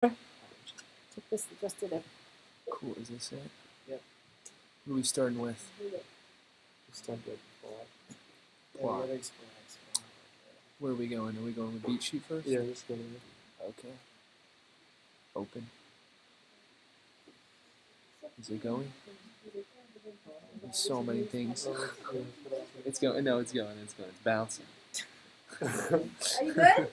Took this just did it. Cool, is this it? Yep. What are we starting with? Start with Plot. Where are we going? Are we going with beat sheet first? Yeah, just go with it. Okay. Open. Is it going? There's so many things. It's going. No, it's going. It's going. It's bouncing. Are you good?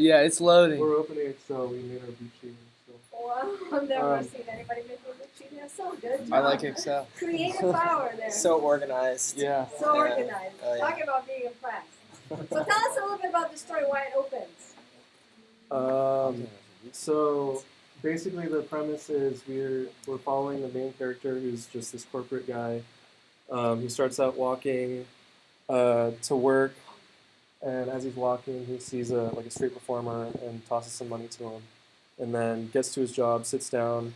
Yeah, it's loading. We're opening Excel. We made our beat sheet. So. Wow, I've never seen anybody make a beat sheet. That's so good. I like Excel. Creative power there. So organized. Yeah. So organized. Oh, yeah. Talk about being impressed. So tell us a little bit about the story, why it opens. So basically the premise is we're following the main character who's just this corporate guy. He starts out walking to work, and as he's walking, he sees a street performer and tosses some money to him, and then gets to his job, sits down,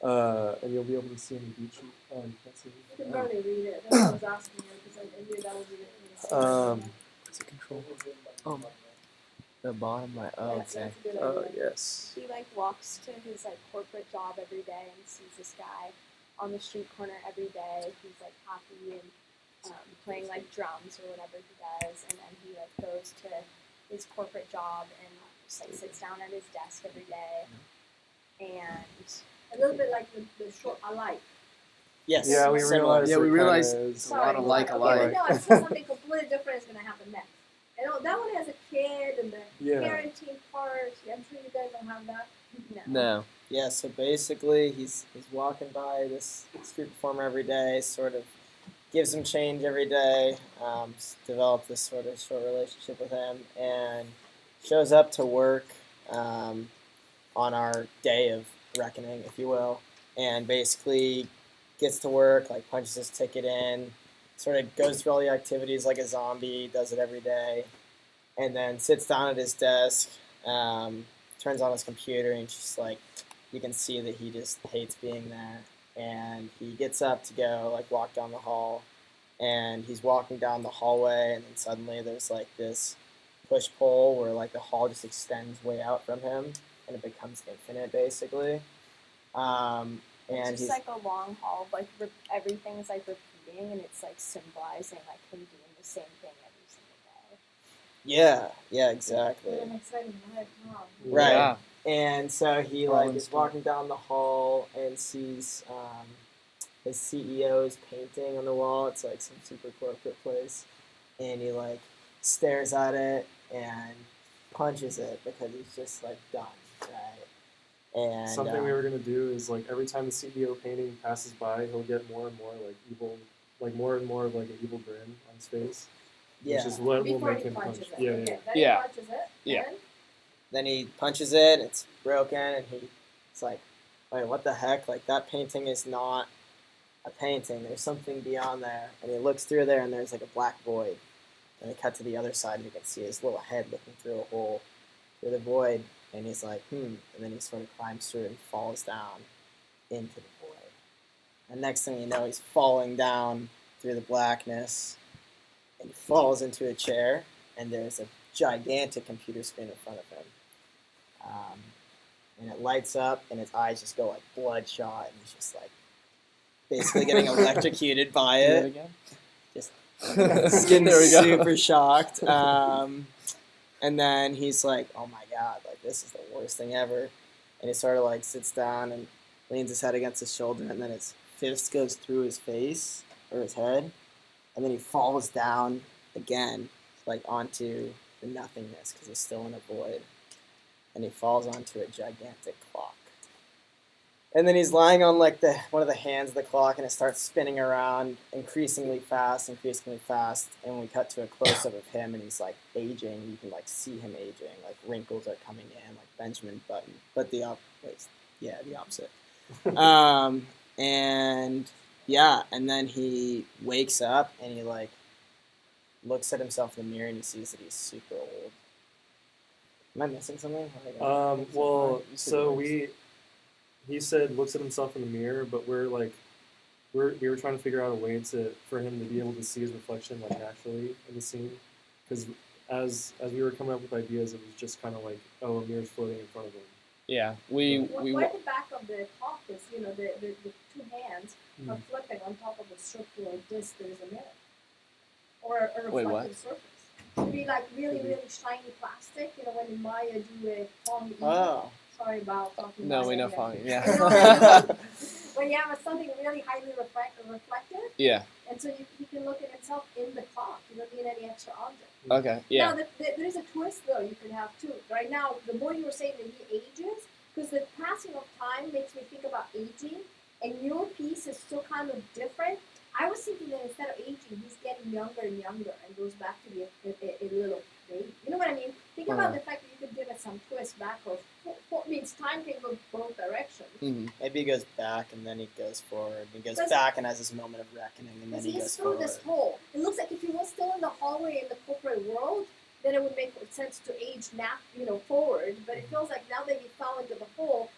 and you'll be able to see in the beat sheet. Oh, you can't see it. You can barely read it. That's what I was asking you because I knew that would be the What's the control? The bottom right. Oh, okay. Yes. He walks to his corporate job every day and sees this guy on the street corner every day. He's happy and playing drums or whatever he does, and then he goes to his corporate job and just sits down at his desk every day. And a little bit like the short I like. Yes. Yeah, we realized. Yeah, we realized it's a lot of like Okay, alike. no, I said something completely different is going to happen next. And that one has a kid and the parenting part. I'm sure you guys don't have that. No. Yeah, so basically he's walking by this street performer every day, sort of gives him change every day, developed this sort of short relationship with him, and shows up to work on our day of reckoning, if you will, and basically gets to work, punches his ticket in, sort of goes through all the activities like a zombie, does it every day, and then sits down at his desk, turns on his computer, and just you can see that he just hates being there. And he gets up to go walk down the hall, and he's walking down the hallway, and then suddenly there's this push-pull where the hall just extends way out from him, and it becomes infinite basically. And it's just a long hall of everything's repeating, and it's symbolizing him doing the same thing every single day. Yeah, exactly. What an exciting life, huh? Right. Yeah. And so he is walking down the hall and sees his CEO's painting on the wall. It's some super corporate place, and he stares at it and punches it because he's just done, right? And something we were gonna do is every time the CEO painting passes by, he'll get more and more evil, more and more of an evil grin on his face. Yeah. Which is what Before will make he him punches punch. it. Yeah, Okay. yeah. Then Yeah. he punches it. Yeah. And Then he punches it, it's broken, and it's wait, what the heck? That painting is not a painting. There's something beyond there. And he looks through there, and there's a black void. And they cut to the other side, and you can see his little head looking through a hole through the void. And he's And then he sort of climbs through and falls down into the void. And next thing you know, he's falling down through the blackness, and he falls into a chair, and there's a gigantic computer screen in front of him. And it lights up, and his eyes just go bloodshot, and he's just basically getting electrocuted by it. Again? Just skin super shocked. And then he's oh my god, this is the worst thing ever. And he sort of sits down and leans his head against his shoulder, and then his fist goes through his face or his head, and then he falls down again, onto the nothingness because he's still in a void. And he falls onto a gigantic clock. And then he's lying on one of the hands of the clock, and it starts spinning around increasingly fast. And we cut to a close-up of him, and he's aging. You can see him aging. Wrinkles are coming in, Benjamin Button, but the opposite. And then he wakes up, and he looks at himself in the mirror, and he sees that he's super old. Am I missing something? Well, so he said looks at himself in the mirror, but we were trying to figure out a way for him to be able to see his reflection naturally in the scene, because as we were coming up with ideas, it was just kind of a mirror's floating in front of him. Yeah, Why the back of the clock is, the two hands are flipping on top of a circular disc that is a mirror. Or a Wait, reflective what? surface. To be like really, really shiny plastic, when Maya do it on the Oh. Sorry about talking No, about we it know again. fine. Yeah. When you have something really highly reflective, Yeah. and so he can look at himself in the clock. You don't need any extra object. Okay. Yeah. Now, there's a twist though you can have too. Right now, the more you were saying that he ages, because the passing of time makes me think about aging, and your piece is still kind of different. I was thinking that instead of aging, he's getting younger and younger and goes back to be a little baby. You know what I mean? Think about the fact that you could give it some twist back or means time can go both directions. Mm-hmm. Maybe he goes back and then he goes forward. He goes back and has this moment of reckoning and then he goes through forward. this hole. It looks like if he was still in the hallway in the corporate world, then it would make sense to age forward. But it feels like now that he fell into the hole,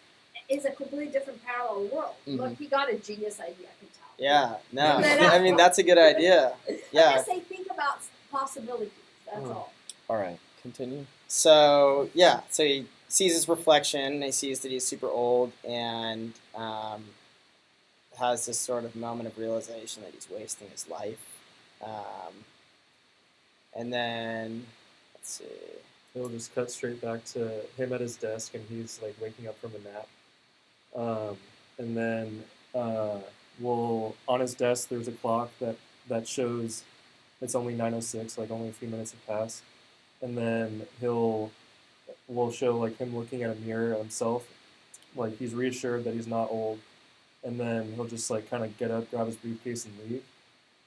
is a completely different parallel world. Look, he got a genius idea, I can tell. Yeah, no, I mean, that's a good idea. Yeah. I just say think about possibilities, that's all. All right, continue. So, yeah, so he sees his reflection, and he sees that he's super old, and has this sort of moment of realization that he's wasting his life. And then, let's see. It'll just cut straight back to him at his desk, and he's like waking up from a nap. And then on his desk, there's a clock that shows it's only 9:06, like only a few minutes have passed. And then we'll show like him looking at a mirror himself, like he's reassured that he's not old. And then he'll just like kind of get up, grab his briefcase, and leave.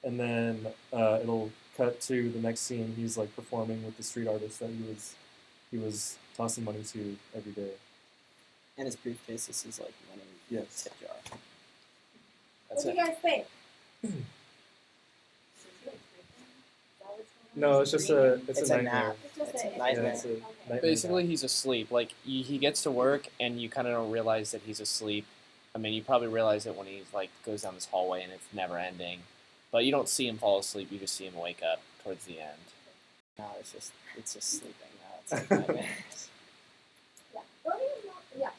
And then it'll cut to the next scene. He's like performing with the street artist that he was tossing money to every day. And his briefcase is his like money tip jar. What do you guys think? No, it's just a nightmare. nap. It's a a nightmare. Yeah, it's a nightmare Basically, nap. he's asleep. Like he gets to work, and you kind of don't realize that he's asleep. I mean, you probably realize it when he like goes down this hallway and it's never ending. But you don't see him fall asleep. You just see him wake up towards the end. No, it's just sleeping now. It's like nightmares. Yeah.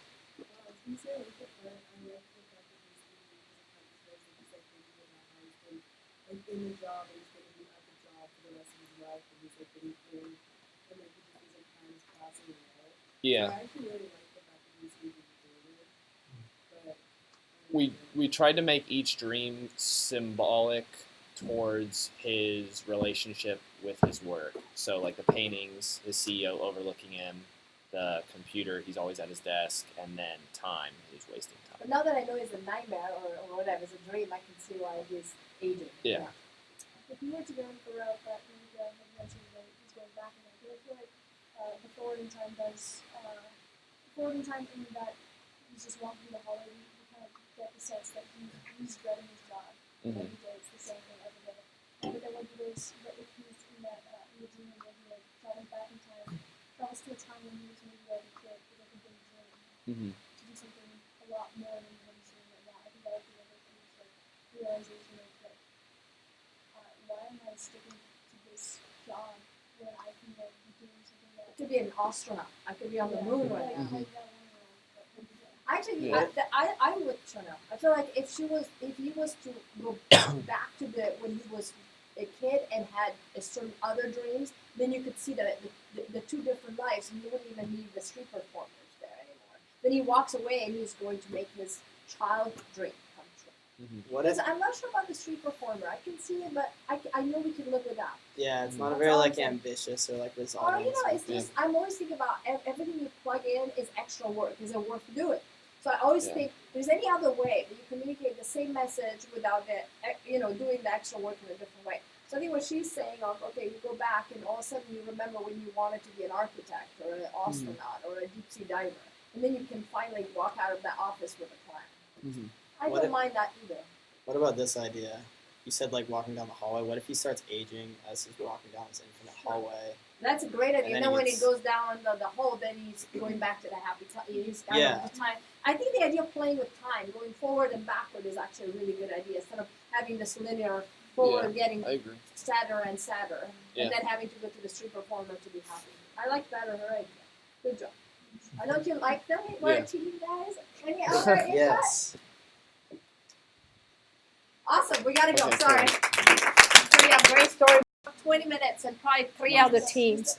In the job, and he's going to be at the job for the rest of his life, and he's like getting paid, and like he just feels like time is passing away. Yeah. So I actually really like the fact that he's leaving the We tried to make each dream symbolic towards his relationship with his work. So like the paintings, his CEO overlooking him, the computer, he's always at his desk, and then time, he's wasting time. But now that I know it's a nightmare or whatever, it's a dream, I can see why he's aging. Yeah. If you were to go in for route that you had mentioned that he's going back in that, I feel like the forwarding time does forwarding time in that he's just walking the hallway, you kind of get the sense that he's dreading his job. Mm-hmm. Every day it's the same thing every day. But then when he goes, but if he's in that in the dream where he like travels back in time, travels to a time when he was maybe like a kid, with like a big dream Mm-hmm. to do something a lot more than what he's doing right now. I think that would be like a huge like realization of like why am I sticking to this job when I can like be doing something that I could be an astronaut. I could be on the moon right now. Mhm. Actually, Yeah. I would turn up. I feel like if he was to go back to when he was a kid and had a certain other dreams, then you could see the two different lives, and you wouldn't even need the street performers there anymore. Then he walks away, and he's going to make his child dream come true. Mm-hmm. What if? Because I'm not sure about the street performer. I can see it, but I know we can live without. Yeah, it's not That's very all like I'm saying. ambitious or like Or resolving. it's just I'm always thinking about everything you plug in is extra work. Is it worth doing? So I always think there's any other way that you communicate the same message without doing the extra work in a different way. So I think what she's saying of okay, you go back and all of a sudden you remember when you wanted to be an architect or an astronaut or a deep sea diver, and then you can finally walk out of that office with a plan. Mm-hmm. I don't mind that either. What about this idea? You said like walking down the hallway. What if he starts aging as he's walking down this infinite hallway? That's a great idea. And And then then when he gets- goes down the hole, then he's going back to the happy time. He's got Yeah. the time. I think the idea of playing with time, going forward and backward, is actually a really good idea. Instead of having this linear forward getting I agree. sadder and sadder, Yeah. and then having to go to the street performer to be happy. I like that her idea. Good job. Don't you like them? We're Yeah. a team, guys. Any other input? Yes. Awesome. We gotta go. Okay, Sorry. So yeah, great story. 20 minutes and probably 3 other teams.